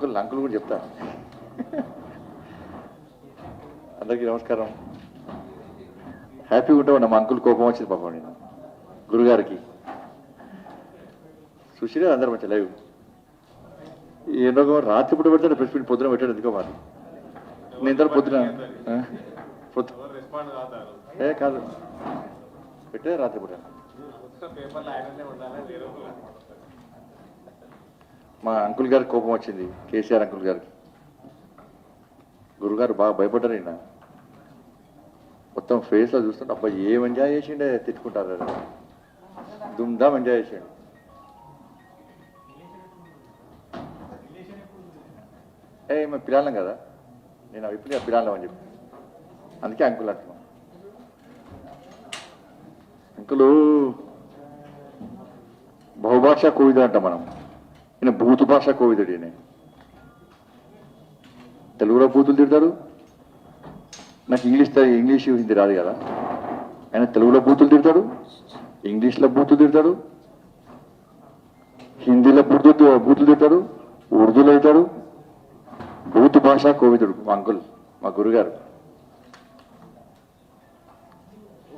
Uncle uncle కూడా చెప్తా. అందరికీ నమస్కారం. హ్యాపీగా ఉంటామండి. మా అంకుల్ కోపం వచ్చింది పాపం నేను గురుగారికి చూసినా అందరం మంచి లైవ్ ఏదో రాత్రి పూట పెడతాడు ప్రెస్ మీట్ పొద్దున పెట్టాడు ఎందుకో మరి నేను పొద్దున కాదు పెట్టే రాత్రి పూట మా అంకుల్ గారికి కోపం వచ్చింది. కేసీఆర్ అంకుల్ గారికి గురుగారు బాగా భయపడ్డారు. ఈయన మొత్తం ఫేస్లో చూస్తుంటే అబ్బాయి ఏం ఎంజాయ్ చేసిండే తిట్టుకుంటారు. దుమ్దాం ఎంజాయ్ చేసిండు. మేము పిల్లలం కదా, నేను ఇప్పుడు పిల్లలం అని చెప్పి అందుకే అంకుల్ అంటున్నాం. అంకులు బహుభాషా కోవిదుడు అంట మనం. ఈయన భూతు భాషా కోవిదుడు. ఈయన తెలుగులో బూతులు తిడతాడు. నాకు ఇంగ్లీష్ హిందీ రాదు కదా, ఆయన తెలుగులో బూతులు తిడతాడు, ఇంగ్లీష్లో బూతులు తిడతాడు, హిందీలో బూతులు తిడతాడు, ఉర్దూలో తిడతాడు. భూతు భాషా కోవిదుడు మా అంకుల్, మా గురుగారు.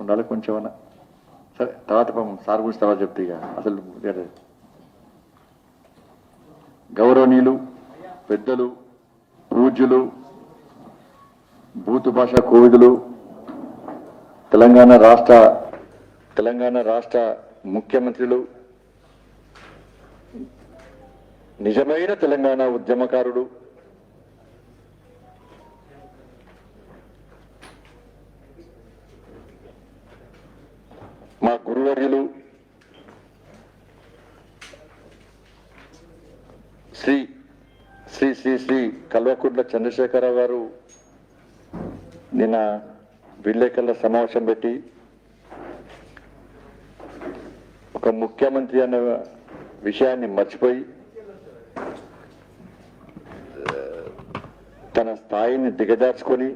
ఉండాలి కొంచెం అన్నా. సరే తర్వాత సార్ గురించి తర్వాత చెప్తే ఇక అసలు గౌరవనీయులు పెద్దలు పూజ్యులు భూతు భాషా కోవిదులు తెలంగాణ రాష్ట్ర ముఖ్యమంత్రులు, నిజమైన తెలంగాణ ఉద్యమకారుడు, మా గురువర్యులు శ్రీ శ్రీ శ్రీ శ్రీ కల్వకుంట్ల చంద్రశేఖరరావు గారు నిన్న విలేకరుల సమావేశం పెట్టి ఒక ముఖ్యమంత్రి అన్న విషయాన్ని మర్చిపోయి తన స్థాయిని దిగజార్చుకొని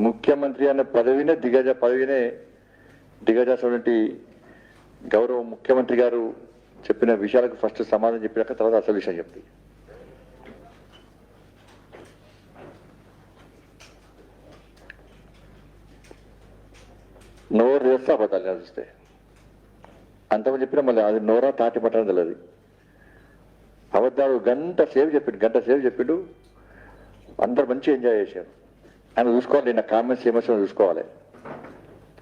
ముఖ్యమంత్రి అన్న పదవినే దిగజార్చినటువంటి గౌరవ ముఖ్యమంత్రి గారు చెప్పిన విషయాలకు ఫస్ట్ సమాధానం చెప్పినాక తర్వాత అసలు విషయం చెప్తాయి. నోరు చేస్తే అబద్ధాలు చూస్తే అంతమంది చెప్పినా మళ్ళీ అది నోరా తాటి పట్టడం తెలియదు. అబద్ధాలు గంట సేపు చెప్పిండు. అందరు మంచిగా ఎంజాయ్ చేశారు. ఆయన చూసుకోవాలి, నా కామెంట్స్ ఏమొచ్చినా చూసుకోవాలి.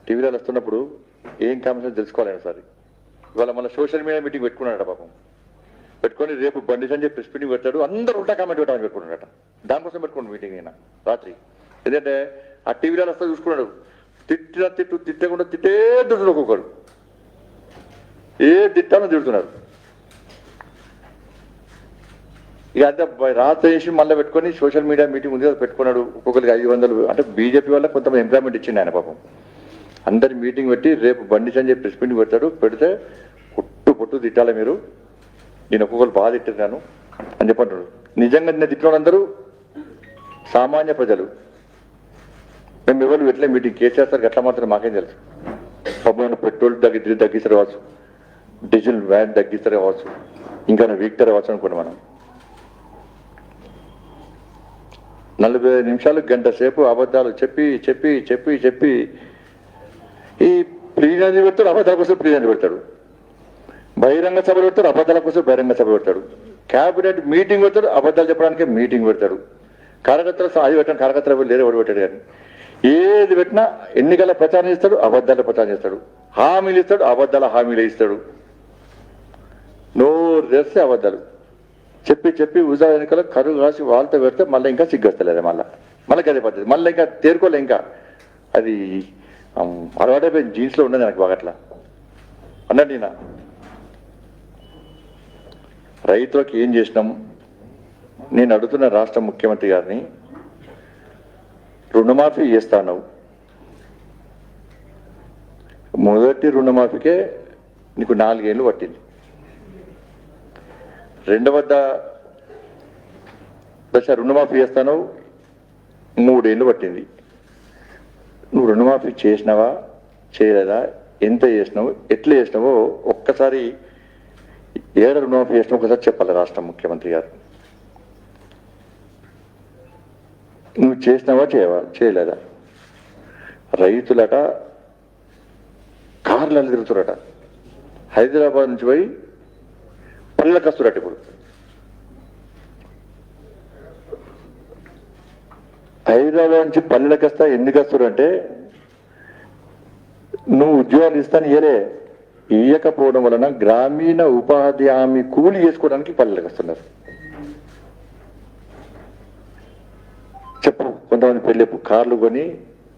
టీవీలో వస్తున్నప్పుడు ఏం కామెంట్స్ తెలుసుకోవాలి. ఒకసారి ఇవాళ మన సోషల్ మీడియా మీటింగ్ పెట్టుకున్నాడట పాపం. పెట్టుకొని రేపు బండి సంజయ్ ప్రెస్ మీటింగ్ పెడతాడు, అందరూ ఉంటా కామెంట్ పెట్టామని పెట్టుకున్నాడట. దానికోసం పెట్టుకున్నాడు మీటింగ్ అయినా రాత్రి. ఎందుకంటే ఆ టీవీలో వస్తా చూసుకున్నాడు. తిట్టకుండా తిడుతున్నారు. ఒక్కొక్కరు ఏ తిట్టాలో తిడుతున్నారు. ఇక అంతే రాత్రి చేసి మళ్ళీ పెట్టుకొని సోషల్ మీడియా మీటింగ్ ఉంది పెట్టుకున్నాడు. ఒక్కొక్కరికి 500 అంటే బీజేపీ వల్ల కొంతమంది ఎంప్లాయ్మెంట్ ఇచ్చింది ఆయన పాపం. అందరి మీటింగ్ పెట్టి రేపు బండి సంజయ్ ప్రెస్ మీటింగ్ పెడతాడు. పెడితే పొట్టు తిట్టాలి మీరు, నేను ఒక్కొక్కరు బాగా తిట్టాను అని చెప్పంటాడు. నిజంగా నేను తిట్టిన వాళ్ళందరూ సామాన్య ప్రజలు. మేము ఎవరు ఎట్లా మీటింగ్ కేసీఆర్ సార్ ఎట్లా మాత్రం మాకేం తెలుసు. పబ్బున పెట్రోల్ తగ్గిస్తారు కావచ్చు, డీజిల్ వ్యాన్ తగ్గిస్తారు కావచ్చు, ఇంకా వీక్తారు కావచ్చు అనుకోండి. మనం 45 నిమిషాలు గంట సేపు అబద్ధాలు చెప్పి చెప్పి చెప్పి చెప్పి ఈ ప్లీనరీ పెడతాడు, అబద్ధాల కోసం ప్లీనరీ పెడతాడు. బహిరంగ సభలు పెడతాడు, అబద్ధాల కోసం బహిరంగ సభ పెడతాడు. క్యాబినెట్ మీటింగ్ పెడతాడు, అబద్ధాలు చెప్పడానికి మీటింగ్ పెడతాడు. కార్యకర్తలు అది పెట్టాను, కార్యకర్తలు లేరు ఎవరు పెట్టాడు. కానీ ఏది పెట్టినా ఎన్నికల ప్రచారం చేస్తాడు, అబద్ధాల ప్రచారం చేస్తాడు. హామీలు ఇస్తాడు, అబద్ధాల హామీలు ఇస్తాడు. నోరు తెస్తే అబద్ధాలు చెప్పి చెప్పి ఉజా ఎన్నికలు కరువు కాసి వాళ్ళతో పెడితే మళ్ళీ ఇంకా సిగ్గొస్తలేదు. మళ్ళీ అదే పద్ధతి. మళ్ళీ ఇంకా తేరుకోలే. ఇంకా అది అలవాటైపోయింది. జీన్స్లో ఉండదు నాకు బాగా అట్లా అన్నట్టు. ఈయన రైతులకు ఏం చేసినాం నేను అడుగుతున్న రాష్ట్ర ముఖ్యమంత్రి గారిని, రుణమాఫీ చేస్తాను. మొదటి రుణమాఫీకే నీకు 4 ఏళ్ళు పట్టింది. రెండవ దశ రుణమాఫీ చేస్తాను 3 ఏళ్ళు పట్టింది. నువ్వు రుణమాఫీ చేసినావా చేయలేదా, ఎంత చేసినావు, ఎట్లా చేసినావో ఒక్కసారి ఏడ రుణమాఫీ చేసినావు ఒకసారి చెప్పాలి రాష్ట్ర ముఖ్యమంత్రి గారు. నువ్వు చేసినావా చేయలేదా? రైతులట కార్లలో తిరుగుతురట, హైదరాబాద్ నుంచి పోయి పల్లెలకు వస్తురట. ఇప్పుడు హైదరాబాద్ నుంచి పల్లెలకు వస్తా ఎందుకు వస్తురంటే, నువ్వు ఉద్యోగాలు ఇస్తాను ఇయ్యకపోవడం వలన గ్రామీణ ఉపాధి హామీ కూలి చేసుకోవడానికి పల్లెలకు వస్తున్నారు. చెప్పు, కొంతమంది పెళ్ళి కార్లు కొని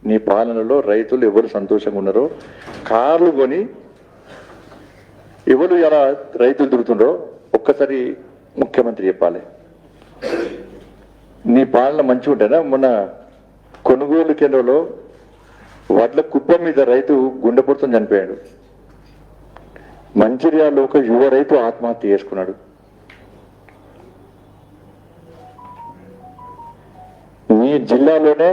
నీ పాలనలో రైతులు ఎవరు సంతోషంగా ఉన్నారో, కార్లు కొని ఎవరు ఎలా రైతులు తిరుగుతుండో ఒక్కసారి ముఖ్యమంత్రి చెప్పాలి. నీ పాలన మంచిగా ఉంటేనా? మొన్న కొనుగోలు కేంద్రంలో వడ్ల కుప్ప మీద రైతు గుండెపోటుతో చనిపోయాడు. మంచిర్యాలలో ఒక యువ రైతు ఆత్మహత్య చేసుకున్నాడు. నీ జిల్లాలోనే,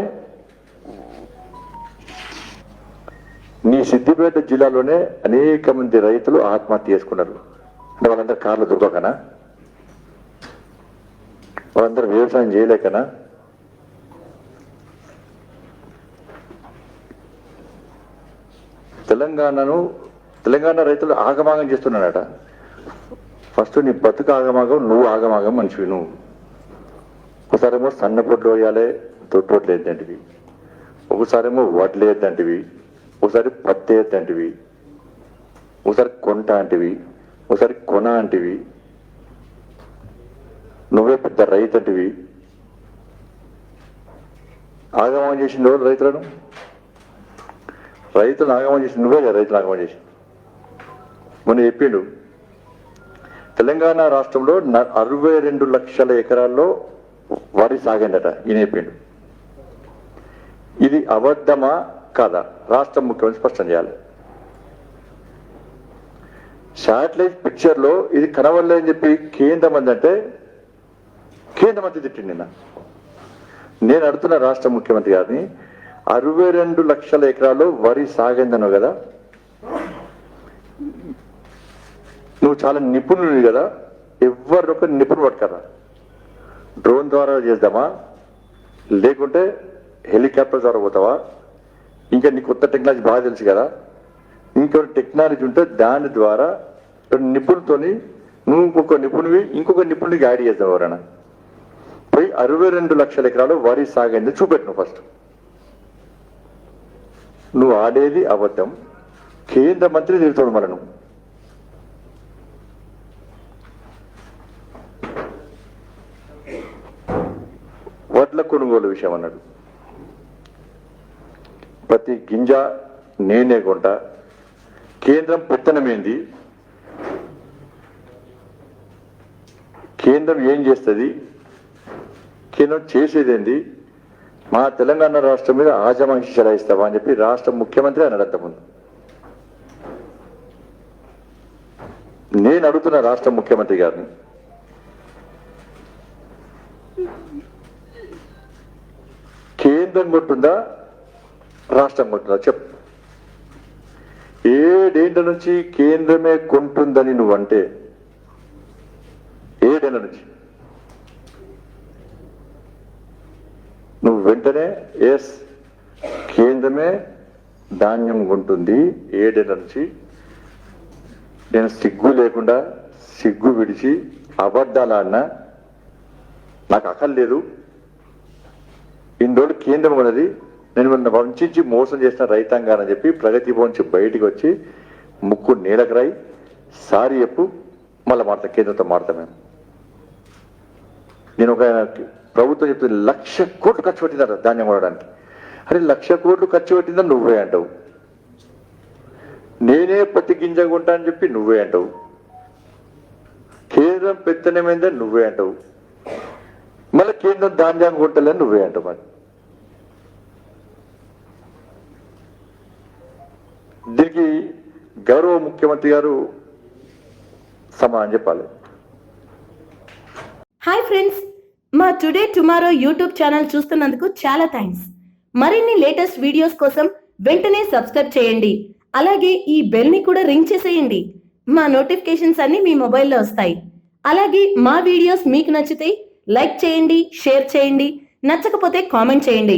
నీ సిద్దిపేట జిల్లాలోనే అనేక మంది రైతులు ఆత్మహత్య చేసుకున్నారు. అంటే వాళ్ళందరూ కార్లు దొరకకనా? వాళ్ళందరూ వ్యవసాయం చేయలేకనా? తెలంగాణ రైతులు ఆగమాగం చేస్తున్నాడట. ఫస్ట్ నీ బతుకు ఆగమాగం, నువ్వు ఆగమాగం మనిషివి. నువ్వు ఒకసారేమో సన్నపొట్లు వేయాలి, తొట్టొట్లు వేద్దంటివి, ఒకసారేమో వడ్లు వేద్దంటివి, ఒకసారి పత్తి వేద్దంటివి, ఒకసారి కొంట అంటివి, ఒకసారి కొన అంటివి. నువ్వే పెద్ద రైతు అంటివి. ఆగమనం చేసిన రోజు రైతులను ఆగమనం చేసి నువ్వే కదా రైతులు ఆగమనం చేసి. మొన్న చెప్పిండు, తెలంగాణ రాష్ట్రంలో 62 లక్షల ఎకరాల్లో వరి సాగిందట. ఈయన చెప్పిండు. ఇది అబద్ధమా కాదా? రాష్ట్ర ముఖ్యమంత్రి స్పష్టం చేయాలి. శాటిలైట్ పిక్చర్ లో ఇది కనవలేదని చెప్పి కేంద్ర మంత్రి తిట్టిండి నిన్న. నేను అడుగుతున్న రాష్ట్ర ముఖ్యమంత్రి గారిని, 62 లక్షల ఎకరాల్లో వరి సాగిందను కదా, నువ్వు చాలా నిపుణుడు కదా, ఎవరినొక నిపుణుడు పట్టుకరా. డ్రోన్ ద్వారా చేద్దామా, లేకుంటే హెలికాప్టర్ ద్వారా పోతావా? ఇంకా నీ కొత్త టెక్నాలజీ బాగా తెలుసు కదా, ఇంకొక టెక్నాలజీ ఉంటే దాని ద్వారా నిపుణులతోని నువ్వు ఇంకొక నిపుణుడికి యాడ్ చేద్దాం. ఎవరైనా పోయి 62 లక్షల ఎకరాలు వరి సాగింది చూపెట్టు. ఫస్ట్ నువ్వు ఆడేది అబద్ధం. కేంద్ర మంత్రి తిరుగుతాడు మనను. వడ్ల కొనుగోలు విషయం అన్నాడు. ప్రతి గింజ నేనే కొంటా, కేంద్రం పెత్తనమేంది, కేంద్రం ఏం చేస్తుంది, కేంద్రం చేసేదేంది, మా తెలంగాణ రాష్ట్రం మీద ఆజమాయిషి చెలాయిస్తావా అని చెప్పి రాష్ట్ర ముఖ్యమంత్రి అన్నాడు. అంతకుముందు నేను అడుగుతున్న రాష్ట్ర ముఖ్యమంత్రి గారిని, కేంద్రం కొంటుందా రాష్ట్రం కొంటుందా చెప్పు. 7 ఏళ్ల నుంచి కేంద్రమే కొంటుందని నువ్వంటే, 7 ఏళ్ల నుంచి నువ్వు వెంటనే కేంద్రమే ధాన్యం కొంటుంది 7 ఏళ్ల నుంచి, నేను సిగ్గు లేకుండా సిగ్గు విడిచి అబద్ధాలు ఆడినా నాకు అక్కలు లేదు. ఇన్ని రోజులు కేంద్రం ఉన్నది, నేను వంచి మోసం చేసిన రైతాంగానని చెప్పి ప్రగతి భవన్ నుంచి బయటికి వచ్చి ముక్కు నేలకు రాయి సారీ చెప్పు, మళ్ళీ మాట్లాడతాం, కేంద్రంతో మాట్లాడతాం. నేను ఒక ప్రభుత్వం చెప్తుంది 1,00,000 కోట్లు ఖర్చు పెట్టిందట ధాన్యం కొనడానికి. అరే 1,00,000 కోట్లు ఖర్చు పెట్టిందని నువ్వే అంటావు, నేనే ప్రతి గింజ కొంటా అని చెప్పి నువ్వే అంటావు, కేంద్రం పెత్తనమైందని నువ్వే అంటావు, మళ్ళీ కేంద్రం ధాన్యం కొంటలేని నువ్వే అంటావు. మరి దీనికి గౌరవ ముఖ్యమంత్రి గారు సమాధానం చెప్పాలి. హాయ్ ఫ్రెండ్స్, మా టుడే టుమారో యూట్యూబ్ ఛానల్ చూస్తున్నందుకు చాలా థ్యాంక్స్. మరిన్ని లేటెస్ట్ వీడియోస్ కోసం వెంటనే సబ్స్క్రైబ్ చేయండి. అలాగే ఈ బెల్ ని కూడా రింగ్ చేసేయండి. మా నోటిఫికేషన్స్ అన్ని మీ మొబైల్లో వస్తాయి. అలాగే మా వీడియోస్ మీకు నచ్చితే లైక్ చేయండి, షేర్ చేయండి, నచ్చకపోతే కామెంట్ చేయండి.